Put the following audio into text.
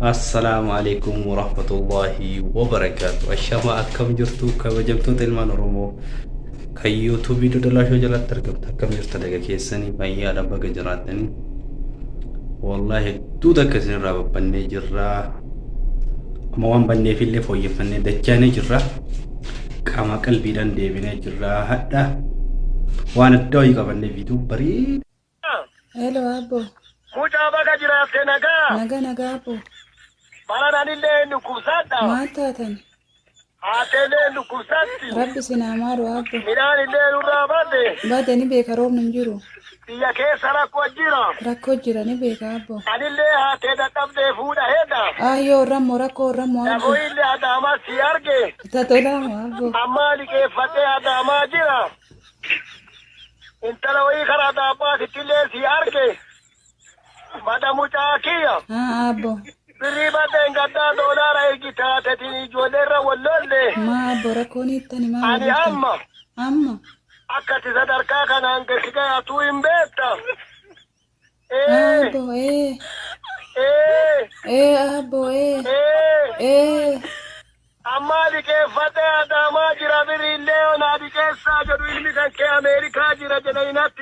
السلام عليكم ورحمة الله وبركاته. الشما أكم جرتو كوجبتو تلمان رومو كيو تو فيديو دلا شو جلات تركب تكم جرت دقة كيسني بيا على بقى جراتني والله تودا كسر راب بني جرا موان بني في اللي فوق يفني دجاني جرا كما قلبي دان ديبني جرا حتى وانا دوي قبل فيديو بريد. Hello Abbo. Mucha vaca jiraate nagaa. Nagaa Abbo. Barananillee nukusaadha. Maal taatan? Haateellee nukusaatti. Rabbi sinaa maaru Abbo. Midhaanillee nurraa baate. Baate ni beeka roobni hin jiru. Biyya keessa rakkoo jira. Rakkoo jira ni beeka Abbo. Anillee haatee dadhabdee fuudha hedda. Ayyoo rammoo rakkoo rammoo Abbo. Naboo illee adaamaa si arge. Tatolaamu Abbo. Ammaa liqeeffatee adaamaa jira. Intala wayii karaa daabbaatitti illee si arge. Mada mucaa kiyya. Abbo. Birrii baddeen gaddaa doolaara ergitaatetiin ijoolleerra wallolle. Maa Abbo rakkoon hiittani maa Ani amma. Amma. Akkati sadarkaa kanaan gadi atuu hin beekta. Abbo Abbo Amma liqeeffatee adaamaa jira birrii illee onaa liqeessaa jedhu ilmi kan kee Ameerikaa jira jedhanii natti.